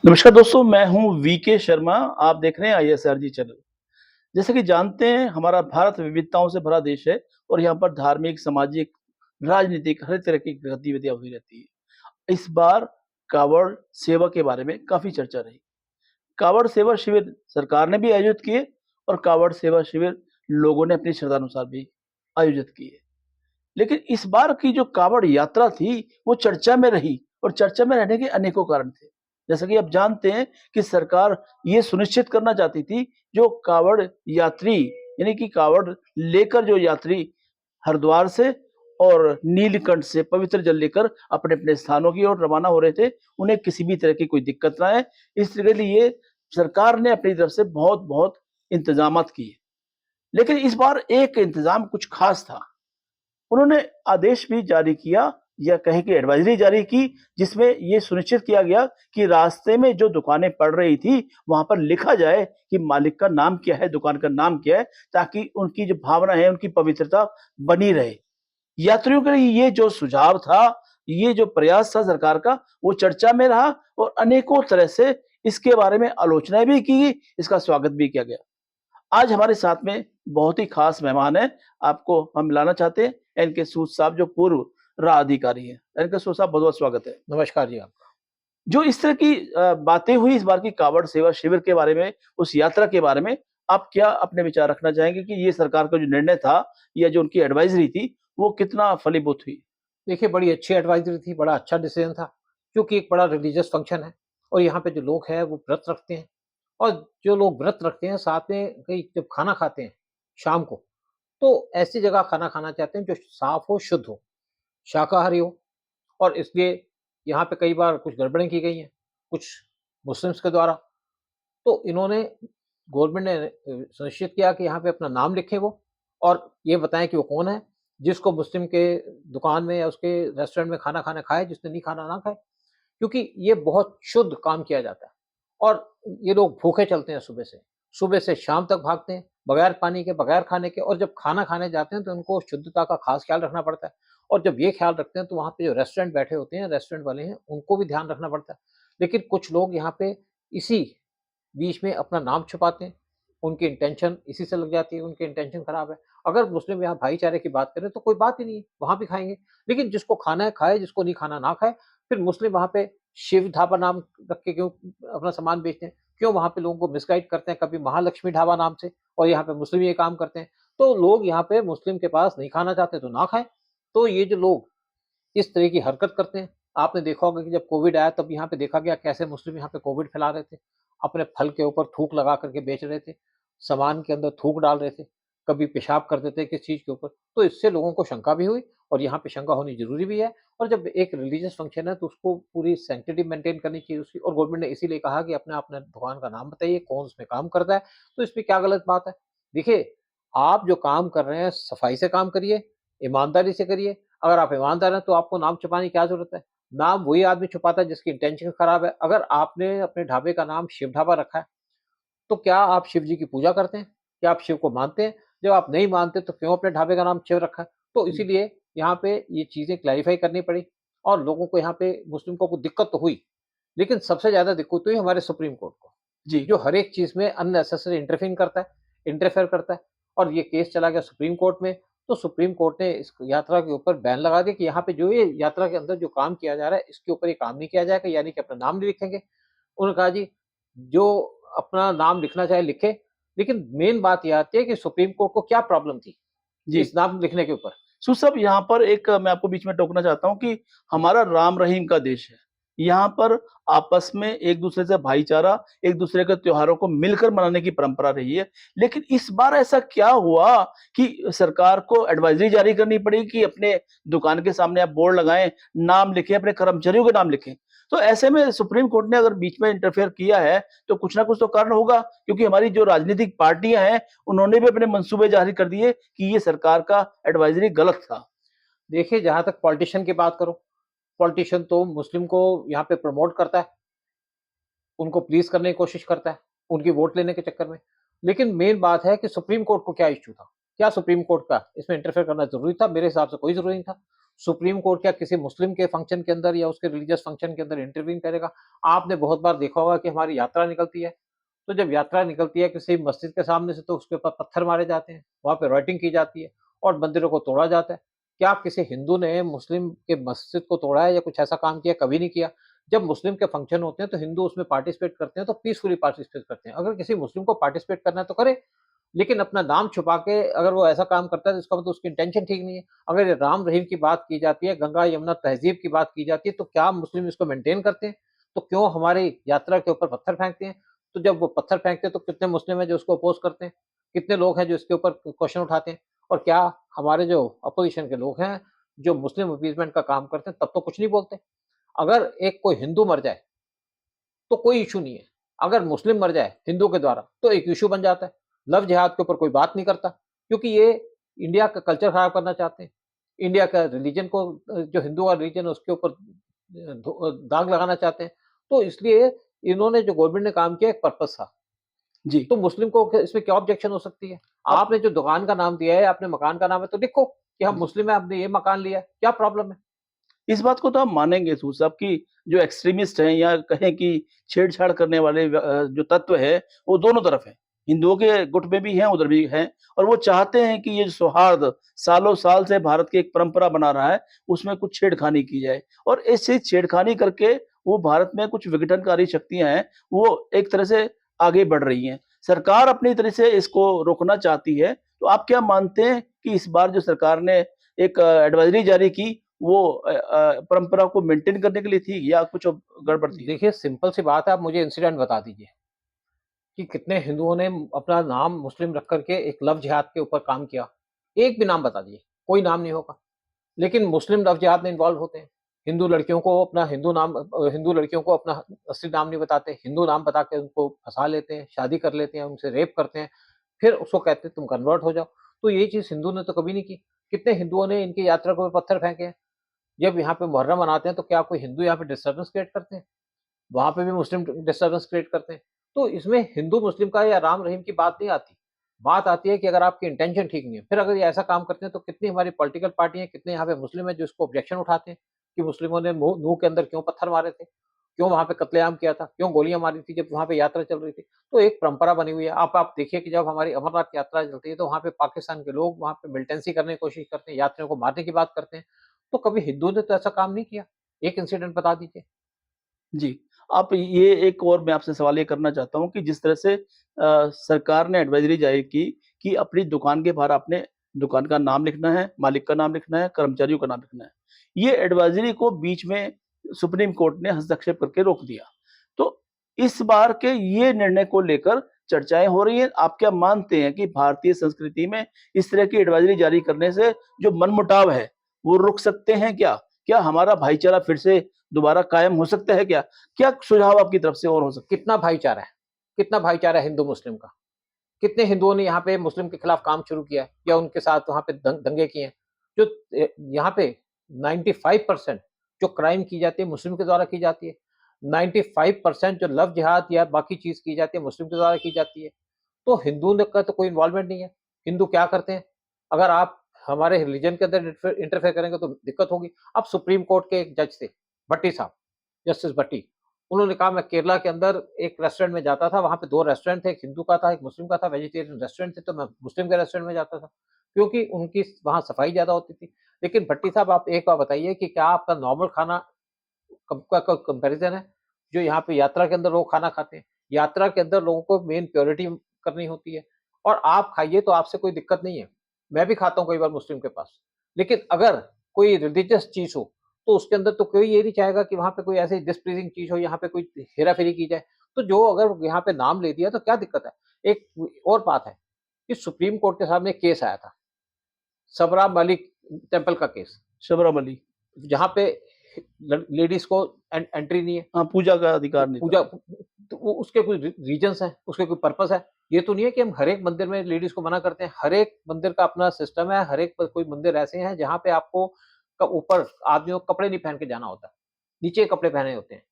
नमस्कार दोस्तों, मैं हूँ वीके शर्मा। आप देख रहे हैं आईएसआरजी चैनल। जैसे कि जानते हैं, हमारा भारत विविधताओं से भरा देश है और यहाँ पर धार्मिक, सामाजिक, राजनीतिक हर तरह की गतिविधियाँ हुई रहती है। इस बार कांवड़ सेवा के बारे में काफ़ी चर्चा रही। कांवड़ सेवा शिविर सरकार ने भी आयोजित किए और कांवड़ सेवा शिविर लोगों ने अपनी श्रद्धानुसार भी आयोजित किए। लेकिन इस बार की जो कांवड़ यात्रा थी, वो चर्चा में रही और चर्चा में रहने के अनेकों कारण थे। जैसा कि आप जानते हैं कि सरकार ये सुनिश्चित करना चाहती थी, जो कांवड़ यात्री यानी कि कांवड़ लेकर जो यात्री हरिद्वार से और नीलकंठ से पवित्र जल लेकर अपने-अपने स्थानों की ओर रवाना हो रहे थे, उन्हें किसी भी तरह की कोई दिक्कत ना आए। इसके लिए सरकार ने अपनी तरफ से बहुत-बहुत इंतज़ामात किए। लेकिन इस बार एक इंतज़ाम कुछ खास था। उन्होंने आदेश भी जारी किया या कहें कि एडवाइजरी जारी की, जिसमें ये सुनिश्चित किया गया कि रास्ते में जो दुकानें पड़ रही थी, वहाँ पर लिखा जाए कि मालिक का नाम क्या है, दुकान का नाम क्या है, ताकि उनकी जो भावना है, उनकी पवित्रता बनी रहे। यात्रियों के लिए ये जो सुझाव था, ये जो प्रयास था सरकार का, वो चर्चा में रहा और अनेकों तरह से इसके बारे में आलोचनाएँ भी की गई, इसका स्वागत भी किया गया। आज हमारे साथ में बहुत ही खास मेहमान हैं, आपको हम मिलाना चाहते हैं एनके सूद साहब, जो पूर्व राह अधिकारी हैं। एनके सूद साहब, बहुत-बहुत स्वागत है। नमस्कार जी आपका। जो इस तरह की बातें हुई इस बार की कांवड़ सेवा शिविर के बारे में, उस यात्रा के बारे में, आप क्या अपने विचार रखना चाहेंगे कि ये सरकार का जो निर्णय था या जो उनकी एडवाइज़री थी, वो कितना फलीभूत हुई? देखिए बड़ी अच्छी एडवाइज़री थी, बड़ा अच्छा डिसीज़न था, क्योंकि एक बड़ा रिलीजियस फंक्शन है और यहाँ पे जो लोग हैं वो व्रत रखते हैं और जो लोग व्रत रखते हैं साथ में कई जब खाना खाते हैं शाम को, तो ऐसी जगह खाना खाना चाहते हैं जो साफ हो, शुद्ध हो, शाकाहारी हो और इसलिए यहाँ पे कई बार कुछ गड़बड़ें की गई हैं, कुछ मुस्लिम्स के द्वारा। तो इन्होंने गवर्नमेंट ने सुनिश्चित किया कि यहाँ पे अपना नाम लिखें वो और ये बताएँ कि वो कौन है, जिसको मुस्लिम के दुकान में या उसके रेस्टोरेंट में खाना खाना खाए, जिसने नहीं खाना ना खाए। क्योंकि ये बहुत शुद्ध काम किया जाता है और ये लोग भूखे चलते हैं सुबह से शाम तक भागते हैं, बगैर पानी के, बगैर खाने के और जब खाना खाने जाते हैं तो उनको शुद्धता का खास ख्याल रखना पड़ता है और जब ये ख्याल रखते हैं तो वहाँ पे जो रेस्टोरेंट बैठे होते हैं, रेस्टोरेंट वाले हैं, उनको भी ध्यान रखना पड़ता है। लेकिन कुछ लोग यहाँ पे इसी बीच में अपना नाम छुपाते हैं, उनकी इंटेंशन इसी से लग जाती है, उनकी इंटेंशन खराब है। अगर मुस्लिम यहाँ भाईचारे की बात करें तो कोई बात ही नहीं है, वहाँ भी खाएँगे। लेकिन जिसको खाना है खाए, जिसको नहीं खाना ना खाए। फिर मुस्लिम वहाँ पे शिव ढाबा नाम रख के क्यों अपना सामान बेचते हैं? क्यों वहाँ पे लोगों को मिसगाइड करते हैं कभी महालक्ष्मी ढाबा नाम से और यहाँ पे मुस्लिम ये काम करते हैं। तो लोग यहाँ पे मुस्लिम के पास नहीं खाना चाहते तो ना खाएँ। तो ये जो लोग इस तरह की हरकत करते हैं। आपने देखा होगा कि जब कोविड आया तब यहाँ पे देखा गया कैसे मुस्लिम यहाँ पे कोविड फैला रहे थे। अपने फल के ऊपर थूक लगा कर के बेच रहे थे, सामान के अंदर थूक डाल रहे थे, कभी पेशाब कर देते किस चीज़ के ऊपर। तो इससे लोगों को शंका भी हुई और यहाँ पे शंका होनी ज़रूरी भी है और जब एक रिलीजियस फंक्शन है तो उसको पूरी सैंक्टिटी मेंटेन करनी चाहिए उसकी और गवर्नमेंट ने इसीलिए कहा कि अपने दुकान का नाम बताइए, कौन उसमें काम करता है, तो इसमें क्या गलत बात है? देखिए, आप जो काम कर रहे हैं सफाई से काम करिए, ईमानदारी से करिए। अगर आप ईमानदार हैं तो आपको नाम छुपाने की क्या ज़रूरत है? नाम वही आदमी छुपाता है जिसकी इंटेंशन खराब है। अगर आपने अपने ढाबे का नाम शिव ढाबा रखा है, तो क्या आप शिव जी की पूजा करते हैं? क्या आप शिव को मानते हैं? जब आप नहीं मानते तो क्यों अपने ढाबे का नाम शिव रखा है? तो जी, इसीलिए यहाँ पे ये चीज़ें क्लैरिफ़ाई करनी पड़ी और लोगों को यहाँ पे मुस्लिम को दिक्कत तो हुई, लेकिन सबसे ज़्यादा दिक्कत हुई हमारे सुप्रीम कोर्ट को, जी। जो हर एक चीज़ में अननेसेसरी इंटरफेयर करता है और ये केस चला गया सुप्रीम कोर्ट में, तो सुप्रीम कोर्ट ने इस यात्रा के ऊपर बैन लगा दिया कि यहाँ पे जो ये यात्रा के अंदर जो काम किया जा रहा है, इसके ऊपर ये काम नहीं किया जाएगा, यानी कि अपना नाम नहीं लिखेंगे। उन्होंने कहा जी, जो अपना नाम लिखना चाहे लिखे, लेकिन मेन बात ये आती है कि सुप्रीम कोर्ट को क्या प्रॉब्लम थी, जी। इस नाम लिखने के ऊपर? सूद साहब, यहाँ पर एक मैं आपको बीच में टोकना चाहता हूँ कि हमारा राम रहीम का देश है। यहाँ पर आपस में एक-दूसरे से भाईचारा, एक-दूसरे के त्योहारों को मिलकर मनाने की परंपरा रही है। लेकिन इस बार ऐसा क्या हुआ कि सरकार को एडवाइज़री जारी करनी पड़ी कि अपने दुकान के सामने आप बोर्ड लगाएँ, नाम लिखें, अपने कर्मचारियों के नाम लिखें। तो ऐसे में सुप्रीम कोर्ट ने अगर बीच में इंटरफेयर किया है, तो कुछ ना कुछ तो कारण होगा, क्योंकि हमारी जो राजनीतिक पार्टियाँ हैं, उन्होंने भी अपने मंसूबे जारी कर दिए कि ये सरकार का एडवाइज़री गलत था। देखिए, जहाँ तक पॉलिटिशियन की बात करो, पॉलिटिशियन तो मुस्लिम को यहाँ पे प्रमोट करता है, उनको प्लीज़ करने की कोशिश करता है, उनकी वोट लेने के चक्कर में। लेकिन मेन बात है कि सुप्रीम कोर्ट को क्या इश्यू था? क्या सुप्रीम कोर्ट का इसमें इंटरफेयर करना ज़रूरी था? मेरे हिसाब से कोई ज़रूरी नहीं था। सुप्रीम कोर्ट क्या किसी मुस्लिम के फंक्शन के अंदर या उसके रिलीजियस फंक्शन के अंदर इंटरवीन करेगा? आपने बहुत बार देखा होगा कि हमारी यात्रा निकलती है, तो जब यात्रा निकलती है किसी मस्जिद के सामने से तो उसके ऊपर पत्थर मारे जाते हैं, वहाँ पे राइटिंग की जाती है और मंदिरों को तोड़ा जाता है। क्या किसी हिंदू ने मुस्लिम के मस्जिद को तोड़ा है या कुछ ऐसा काम किया? कभी नहीं किया। जब मुस्लिम के फंक्शन होते हैं तो हिंदू उसमें पार्टिसिपेट करते हैं तो पीसफुली पार्टिसिपेट करते हैं। अगर किसी मुस्लिम को पार्टिसिपेट करना है तो करे, लेकिन अपना नाम छुपा के अगर वो ऐसा काम करता है तो इसका मतलब उसकी इंटेंशन ठीक नहीं है। अगर ये राम रहीम की बात की जाती है, गंगा यमुना तहज़ीब की बात की जाती है, तो क्या मुस्लिम इसको मेंटेन करते हैं? तो क्यों हमारी यात्रा के ऊपर पत्थर फेंकते हैं? तो जब वो पत्थर फेंकते हैं तो कितने मुस्लिम हैं जो उसको अपोज़ करते हैं? कितने लोग हैं जो इसके ऊपर क्वेश्चन उठाते हैं? और क्या हमारे जो अपोज़िशन के लोग हैं, जो मुस्लिम अपीसमेंट का काम करते हैं, तब तो कुछ नहीं बोलते? अगर एक कोई हिंदू मर जाए तो कोई इश्यू नहीं है। अगर मुस्लिम मर जाए हिंदू के द्वारा तो एक इश्यू बन जाता है। लव जिहाद के ऊपर कोई बात नहीं करता, क्योंकि ये इंडिया का कल्चर खराब करना चाहते हैं। इंडिया का रिलीजन को जो हिंदू का रिलीजन है उसके ऊपर दाग लगाना चाहते हैं। तो इसलिए इन्होंने जो गवर्नमेंट ने काम किया एक पर्पज़ था। जी। तो मुस्लिम को इसमें क्या ऑब्जेक्शन हो सकती है? अब आपने जो दुकान का नाम दिया है, आपने मकान का नाम है तो लिखो कि हम जी, मुस्लिम हैं, हमने ये मकान लिया है, क्या प्रॉब्लम है? इस बात को तो आप मानेंगे सूद साहब कि जो एक्सट्रीमिस्ट हैं या कहें कि छेड़छाड़ करने वाले जो तत्व है, वो दोनों तरफ हैं। हिंदुओं के गुट में भी हैं, उधर भी हैं और वो चाहते हैं कि ये जो सौहार्द सालों-साल से भारत की एक परंपरा बना रहा है, उसमें कुछ छेड़खानी की जाए और ऐसे छेड़खानी करके वो भारत में कुछ विघटनकारी शक्तियाँ हैं, वो एक तरह से आगे बढ़ रही हैं। सरकार अपनी तरह से इसको रोकना चाहती है, तो आप क्या मानते हैं कि इस बार जो सरकार ने एक एडवाइज़री जारी की वो परंपरा को मेंटेन करने के लिए थी या कुछ और गड़बड़ थी? देखिए सिंपल सी बात है, आप मुझे इंसिडेंट बता दीजिए। कि कितने हिंदुओं ने अपना नाम मुस्लिम रख करके एक लव जिहाद के ऊपर काम किया। एक भी नाम बता दीजिए, कोई नाम नहीं होगा। लेकिन मुस्लिम लव जिहाद में इन्वॉल्व होते हैं। हिंदू लड़कियों को अपना हिंदू नाम हिंदू लड़कियों को अपना असली नाम नहीं बताते, हिंदू नाम बता के उनको फँसा लेते हैं, शादी कर लेते हैं, उनसे रेप करते हैं, फिर उसको कहते हैं तुम कन्वर्ट हो जाओ। तो ये चीज़ हिंदू ने तो कभी नहीं की। कितने हिंदुओं ने इनकी यात्रा के ऊपर पत्थर फेंके हैं। जब यहाँ पे मुहर्रम मनाते हैं तो क्या कोई हिंदू यहाँ पे डिस्टर्बेंस क्रिएट करते हैं? वहाँ पे भी मुस्लिम डिस्टर्बेंस क्रिएट करते हैं। तो इसमें हिंदू-मुस्लिम का या राम-रहीम की बात नहीं आती। बात आती है कि अगर आपकी इंटेंशन ठीक नहीं है, फिर अगर ये ऐसा काम करते हैं तो कितनी हमारी पॉलिटिकल पार्टी हैं, कितने यहाँ पे मुस्लिम हैं जो इसको ऑब्जेक्शन उठाते हैं कि मुस्लिमों ने नूह के अंदर क्यों पत्थर मारे थे? क्यों वहाँ पे कत्लेआम किया था? क्यों गोलियाँ मारी थी जब वहाँ पे यात्रा चल रही थी? तो एक परंपरा बनी हुई है। आप देखिए कि जब हमारी अमरनाथ यात्रा चलती है तो वहाँ पे पाकिस्तान के लोग वहाँ पे मिलिटेंसी करने की कोशिश करते हैं, यात्रियों को मारने की बात करते हैं। तो कभी हिंदू ने तो ऐसा काम नहीं किया। एक इंसिडेंट बता दीजिए। जी, आप ये एक और मैं आपसे सवाल ये करना चाहता हूँ कि जिस तरह से सरकार ने एडवाइज़री जारी की कि अपनी दुकान के बाहर आपने दुकान का नाम लिखना है, मालिक का नाम लिखना है, कर्मचारियों का नाम लिखना है। ये एडवाइज़री को बीच में सुप्रीम कोर्ट ने हस्तक्षेप करके रोक दिया। तो इस बार के ये निर्णय को लेकर चर्चाएँ हो रही हैं। आप क्या मानते हैं कि भारतीय संस्कृति में इस तरह की एडवाइज़री जारी करने से जो मनमुटाव है, वो रुक सकते हैं क्या? क्या हमारा भाईचारा फिर से दोबारा कायम हो सकता है क्या? क्या सुझाव आपकी तरफ से और हो सकते हैं? कितना भाईचारा है? कितना भाईचारा है हिंदू-मुस्लिम का? कितने हिंदुओं ने यहाँ पे मुस्लिम के खिलाफ काम शुरू किया है या उनके साथ वहाँ पे दंगे किए हैं? जो यहाँ पे 95% जो क्राइम की जाती है मुस्लिम के द्वारा की जाती है। 95% जो लव जिहाद या बाकी चीज़ की जाती है मुस्लिम के द्वारा की जाती है। तो हिंदू ने का तो कोई इन्वॉल्वमेंट नहीं है। हिंदू क्या करते हैं? अगर आप हमारे रिलीजन के अंदर इंटरफेयर करेंगे तो दिक्कत होगी। अब सुप्रीम कोर्ट के एक जज थे, भट्टी साहब, जस्टिस भट्टी। उन्होंने कहा मैं केरला के अंदर एक रेस्टोरेंट में जाता था, वहाँ पे 2 रेस्टोरेंट थे, एक हिंदू का था, एक मुस्लिम का था, वेजिटेरियन रेस्टोरेंट थे, तो मैं मुस्लिम के रेस्टोरेंट में जाता था, क्योंकि उनकी वहाँ सफाई ज़्यादा होती थी। लेकिन भट्टी साहब आप एक बात बताइए कि क्या आपका नॉर्मल खाना कब का कंपैरिज़न है, जो यहाँ पे यात्रा के अंदर लोग खाना खाते हैं? यात्रा के अंदर लोगों को मेन प्योरिटी करनी होती है और आप खाइए तो आपसे कोई दिक्कत नहीं है। मैं भी खाता हूँ कई बार मुस्लिम के पास। लेकिन अगर कोई रिलीजियस चीज़ हो, तो उसके अंदर तो कोई ये नहीं चाहेगा कि वहाँ पे कोई ऐसी डिस्प्लीज़िंग चीज़ हो, यहाँ पे कोई हेरा-फेरी की जाए। तो जो अगर यहाँ पे नाम ले दिया तो क्या दिक्कत है? एक और बात है कि सुप्रीम कोर्ट के सामने केस आया था, सबरा मलिक टेंपल का केस, शबरम अली। जहाँ पे लेडीज़ को एंट्री नहीं है। हाँ, पूजा का अधिकार नहीं था। पूजा तो वो उसके कोई रीजंस हैं, उसके कोई पर्पस है। ये तो नहीं है कि हम हर एक मंदिर में लेडीज़ को मना करते हैं। हर एक मंदिर का अपना सिस्टम है, हर एक कोई मंदिर ऐसे हैं जहाँ पे आपको ऊपर आदमियों को कपड़े नहीं पहन के जाना होता है। नीचे कपड़े पहने होते हैं,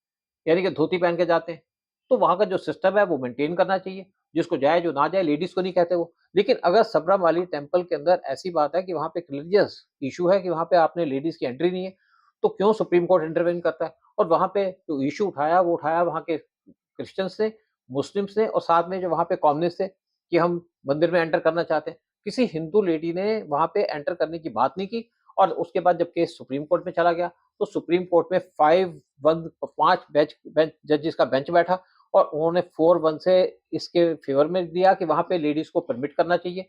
यानी कि धोती पहन के जाते हैं। तो वहाँ का जो सिस्टम है वो मेंटेन करना चाहिए। जिसको जाए, जो ना जाए, लेडीज़ को नहीं कहते वो। लेकिन अगर सबरामाली टेम्पल के अंदर ऐसी बात है कि वहाँ पे एक रिलीजियस इश्यू है कि वहाँ पे आपने लेडीज़ की एंट्री नहीं है, तो क्यों सुप्रीम कोर्ट इंटरवेन करता है? और वहाँ पे जो इश्यू उठाया, वो उठाया वहाँ के क्रिश्चियंस ने, मुस्लिम्स ने और साथ में जो वहाँ पे कम्युनिस्ट थे कि हम मंदिर में एंटर करना चाहते हैं। किसी हिंदू लेडी ने वहाँ पे एंटर करने की बात नहीं की और उसके बाद जब केस सुप्रीम कोर्ट में चला गया, तो सुप्रीम कोर्ट में 5 बेंच बेंच जजेस का बेंच बैठा और उन्होंने 4-1 से इसके फेवर में दिया कि वहाँ पे लेडीज़ को परमिट करना चाहिए।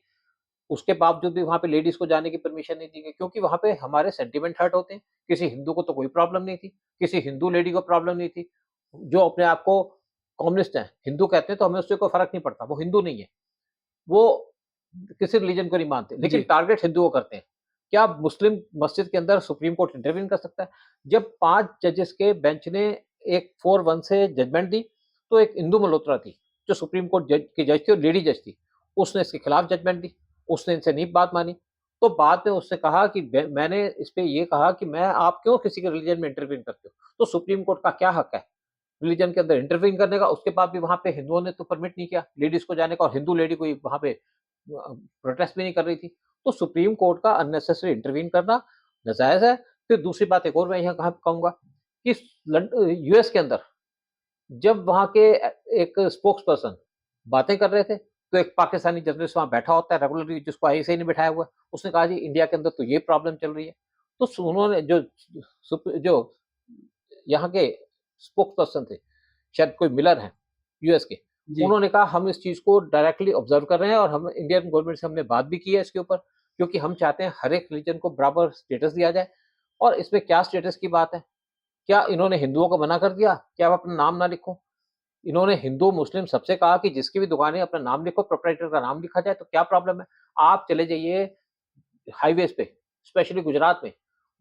उसके बावजूद भी वहाँ पे लेडीज़ को जाने की परमिशन नहीं दी गई क्योंकि वहाँ पे हमारे सेंटिमेंट हर्ट होते हैं। किसी हिंदू को तो कोई प्रॉब्लम नहीं थी, किसी हिंदू लेडी को प्रॉब्लम नहीं थी, जो अपने आप को कम्युनिस्ट हैं, हिंदू कहते हैं तो हमें उससे कोई फ़र्क नहीं पड़ता, वो हिंदू नहीं है। वो किसी रिलीजन को नहीं मानते, लेकिन जी, टारगेट हिंदुओं करते हैं। क्या मुस्लिम मस्जिद के अंदर सुप्रीम कोर्ट इंटरवीन कर सकता है? जब 5 जजेस के बेंच ने एक 4-1 से जजमेंट दी, तो एक इंदु मल्होत्रा थी, जो सुप्रीम कोर्ट जज की जज थी और लेडी जज थी। उसने इसके खिलाफ जजमेंट दी, उसने इनसे नहीं बात मानी। तो बाद में उसने कहा कि मैंने इस पे ये कहा कि मैं आप क्यों किसी के रिलीजन में इंटरवीन करते हो? तो सुप्रीम कोर्ट का क्या हक है रिलीजन के अंदर इंटरवीन करने का? उसके बाद भी वहाँ पे हिंदुओं ने तो परमिट नहीं किया लेडीज़ को जाने का और हिंदू लेडी कोई वहाँ पे प्रोटेस्ट भी नहीं कर रही थी। तो सुप्रीम कोर्ट का अननेसेसरी इंटरवीन करना नाजायज़ है। फिर दूसरी बात एक और मैं यहाँ कहाँ कहूँगा कि यूएस के अंदर जब वहाँ के एक स्पोक्स पर्सन बातें कर रहे थे, तो एक पाकिस्तानी जर्नलिस्ट वहाँ बैठा होता है रेगुलरली जिसको आईएसआई ने बिठाया हुआ है। उसने कहा जी इंडिया के अंदर तो ये प्रॉब्लम चल रही है। तो उन्होंने जो यहाँ के स्पोक्स पर्सन थे, शायद कोई मिलर हैं यूएस के, जी, उन्होंने कहा हम इस चीज़ को डायरेक्टली ऑब्ज़र्व कर रहे हैं और हम इंडियन गवर्नमेंट से हमने बात भी की है इसके ऊपर, क्योंकि हम चाहते हैं हर एक रिलीजन को बराबर स्टेटस दिया जाए। और इसमें क्या स्टेटस की बात है? क्या इन्होंने हिंदुओं को मना कर दिया कि आप अपना नाम ना लिखो? इन्होंने हिंदू, मुस्लिम सबसे कहा कि जिसकी भी दुकान है अपना नाम लिखो, प्रोप्राइटर का नाम लिखा जाए, तो क्या प्रॉब्लम है? आप चले जाइए हाईवेज़ पे, स्पेशली गुजरात में।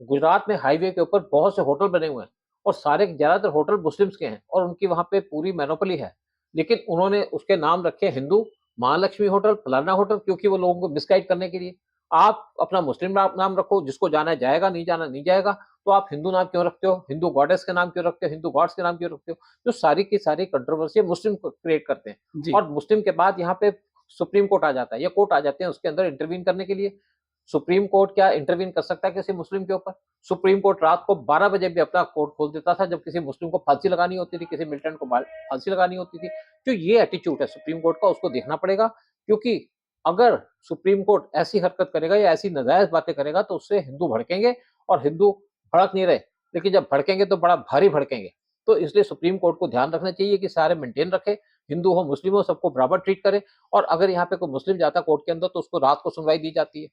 गुजरात में हाईवे के ऊपर बहुत से होटल बने हुए हैं और सारे ज़्यादातर होटल मुस्लिम्स के हैं और उनकी वहाँ पे पूरी मोनोपोली है। लेकिन उन्होंने उसके नाम रखे हिंदू, महालक्ष्मी होटल, फलाना होटल क्योंकि वो लोगों को मिसगाइड करने के लिए। आप अपना मुस्लिम नाम रखो, जिसको जाना है जाएगा, नहीं जाना नहीं जाएगा। तो आप हिंदू नाम क्यों रखते हो? हिंदू गॉडेस के नाम क्यों रखते हो? हिंदू गॉड्स के नाम क्यों रखते हो? जो सारी की सारी कंट्रोवर्सी मुस्लिम क्रिएट करते हैं जी, और मुस्लिम के बाद यहाँ पे सुप्रीम कोर्ट आ जाता है या कोर्ट आ जाते हैं उसके अंदर इंटरवीन करने के लिए। सुप्रीम कोर्ट क्या इंटरवीन कर सकता है किसी मुस्लिम के ऊपर? सुप्रीम कोर्ट रात को 12 बजे भी अपना कोर्ट खोल देता था जब किसी मुस्लिम को फांसी लगानी होती थी, किसी मिलिटेंट को फांसी लगानी होती थी। जो ये एटीट्यूड है सुप्रीम कोर्ट का उसको देखना पड़ेगा क्योंकि अगर सुप्रीम कोर्ट ऐसी हरकत करेगा या ऐसी नाजायज़ बातें करेगा तो उससे हिंदू भड़केंगे और हिंदू भड़क नहीं रहे, लेकिन जब भड़केंगे तो बड़ा भारी भड़केंगे। तो इसलिए सुप्रीम कोर्ट को ध्यान रखना चाहिए कि सारे मेंटेन रखे, हिंदू हो, मुस्लिम हो सबको बराबर ट्रीट करे और अगर यहाँ पे कोई मुस्लिम जाता है कोर्ट के अंदर तो उसको रात को सुनवाई दी जाती है।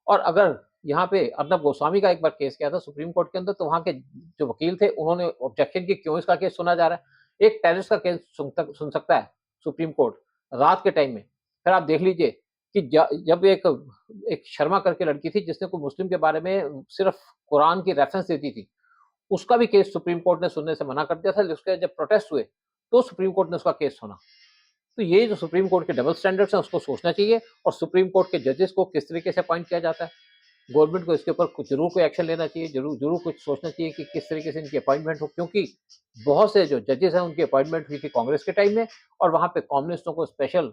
और अगर यहाँ पे अर्नब गोस्वामी का एक बार केस गया था सुप्रीम कोर्ट के अंदर तो वहाँ के जो वकील थे उन्होंने ऑब्जेक्शन की क्यों इसका केस सुना जा रहा है। एक टेररिस्ट का केस सुन सकता है सुप्रीम कोर्ट रात के टाइम में। फिर आप देख लीजिए कि जब एक शर्मा करके लड़की थी जिसने कोई मुस्लिम के बारे में सिर्फ कुरान की रेफरेंस देती थी, उसका भी केस सुप्रीम कोर्ट ने सुनने से मना कर दिया था। उसके जब प्रोटेस्ट हुए तो सुप्रीम कोर्ट ने उसका केस सुना। तो ये जो सुप्रीम कोर्ट के डबल स्टैंडर्ड्स हैं उसको सोचना चाहिए और सुप्रीम कोर्ट के जजेस को किस तरीके से अपॉइंट किया जाता है। गवर्नमेंट को इसके ऊपर कुछ ज़रूर कोई एक्शन लेना चाहिए, ज़रूर कुछ सोचना चाहिए कि किस तरीके से इनकी अपॉइंटमेंट हो क्योंकि बहुत से जो जजेस हैं उनकी अपॉइंटमेंट हुई थी कांग्रेस के टाइम में और वहाँ पे कम्युनिस्टों को स्पेशल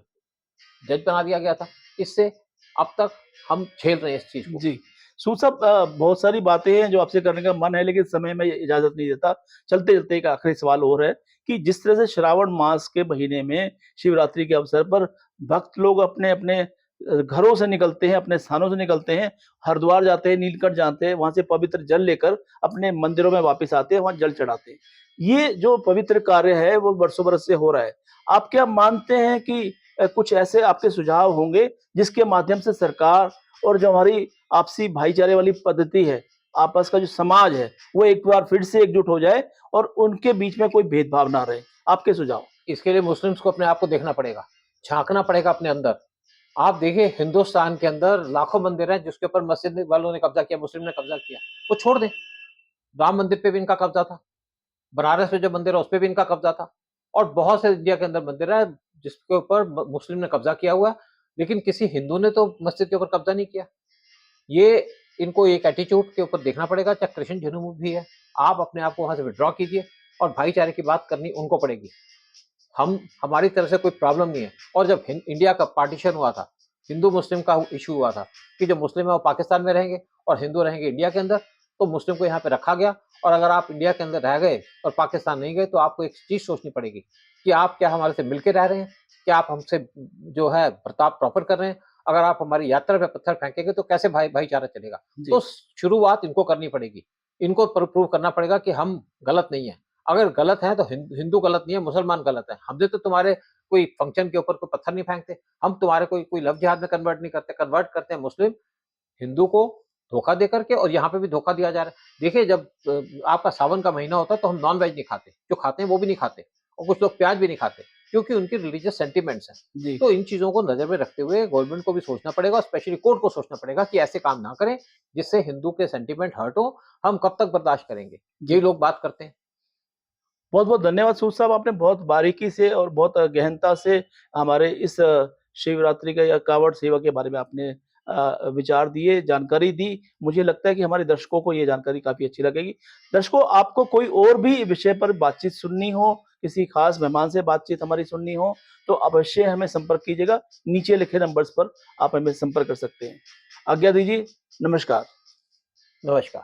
जज बना दिया गया था। इससे अब तक हम झेल रहे हैं इस चीज़ को। जी। सूद साहब बहुत सारी बातें हैं जो आपसे करने का मन है लेकिन समय में इजाज़त नहीं देता। चलते-चलते एक आखिरी सवाल और है कि जिस तरह से श्रावण मास के महीने में शिवरात्रि के अवसर पर भक्त लोग अपने-अपने घरों से निकलते हैं, अपने स्थानों से निकलते हैं, हरिद्वार जाते हैं, नीलकंठ जाते हैं, वहाँ से पवित्र जल लेकर अपने मंदिरों में वापस आते हैं, वहाँ जल चढ़ाते हैं। ये जो पवित्र कार्य है वो बरसों बरस से हो रहा है। आप क्या मानते हैं कि कुछ ऐसे आपके सुझाव होंगे जिसके माध्यम से सरकार और जो हमारी आपसी भाईचारे वाली पद्धति है, आपस का जो समाज है, वो एक बार फिर से एकजुट हो जाए और उनके बीच में कोई भेदभाव ना रहे। आपके सुझाव? इसके लिए मुस्लिम्स को अपने आप को देखना पड़ेगा, झाँकना पड़ेगा अपने अंदर। आप देखिए हिंदुस्तान के अंदर लाखों मंदिर हैं जिसके ऊपर मस्जिद वालों ने कब्ज़ा किया, मुस्लिम ने कब्ज़ा किया। वो छोड़ दें, राम मंदिर पे भी इनका कब्ज़ा था। बनारस में जो मंदिर है, उसपे भी इनका कब्ज़ा था और बहुत से इंडिया के अंदर मंदिर है, जिसके ऊपर मुस्लिम ने कब्ज़ा किया हुआ है, लेकिन किसी हिंदू ने तो मस्जिद के ऊपर कब्ज़ा नहीं किया। ये इनको एक एटीट्यूड के ऊपर देखना पड़ेगा, चाहे कृष्ण जन्मभूमि भी है। आप अपने आप को वहाँ से विथड्रॉ कीजिए और भाईचारे की बात करनी उनको पड़ेगी। हमारी तरफ से कोई प्रॉब्लम नहीं है और जब इंडिया का पार्टीशन हुआ था, हिंदू मुस्लिम का इशू हुआ था कि जो मुस्लिम है वो पाकिस्तान में रहेंगे और हिंदू रहेंगे इंडिया के अंदर। तो मुस्लिम को यहाँ पे रखा गया, और अगर आप इंडिया के अंदर रह गए और पाकिस्तान नहीं गए तो आपको एक चीज़ सोचनी पड़ेगी कि आप क्या हमारे से मिल के रह रहे हैं? क्या आप हमसे जो है बर्ताव प्रॉपर कर रहे हैं? अगर आप हमारी यात्रा पे पत्थर फेंकेंगे तो कैसे भाईचारा चलेगा? जी, तो शुरुआत इनको करनी पड़ेगी। इनको प्रूव करना पड़ेगा कि हम गलत नहीं हैं। अगर गलत हैं तो हिंदू गलत नहीं है, मुसलमान गलत है। हमने तो तुम्हारे कोई फंक्शन के ऊपर कोई पत्थर नहीं फेंकते। हम तुम्हारे कोई लव जिहाद में कन्वर्ट नहीं करते। कन्वर्ट करते हैं मुस्लिम हिंदू को धोखा दे करके, और यहाँ पे भी धोखा दिया जा रहा है। देखिए, जब आपका सावन का महीना होता है तो हम नॉन-वेज नहीं खाते। जो खाते हैं वो भी नहीं खाते, और कुछ लोग प्याज भी नहीं खाते, क्योंकि उनकी रिलीजियस सेंटिमेंट्स हैं। जी। तो इन चीज़ों को नज़र में रखते हुए गवर्नमेंट को भी सोचना पड़ेगा, और स्पेशली कोर्ट को सोचना पड़ेगा कि ऐसे काम ना करें, जिससे हिंदू के सेंटिमेंट हर्ट हो। हम कब तक बर्दाश्त करेंगे? जी। यही लोग बात करते हैं। बहुत-बहुत धन्यवाद सूद साहब, आपने बहुत बारीकी से और बहुत गहनता से हमारे इस शिवरात्रि का या कावड़ सेवा के बारे में आपने विचार दिए, जानकारी दी। मुझे लगता है कि हमारे दर्शकों को ये जानकारी काफ़ी अच्छी लगेगी। दर्शकों, आपको कोई और भी विषय पर बातचीत सुननी हो, किसी खास मेहमान से बातचीत हमारी सुननी हो, तो अवश्य हमें संपर्क कीजिएगा। नीचे लिखे नंबर्स पर आप हमें संपर्क कर सकते हैं। आज्ञा दीजिए, नमस्कार। नमस्कार।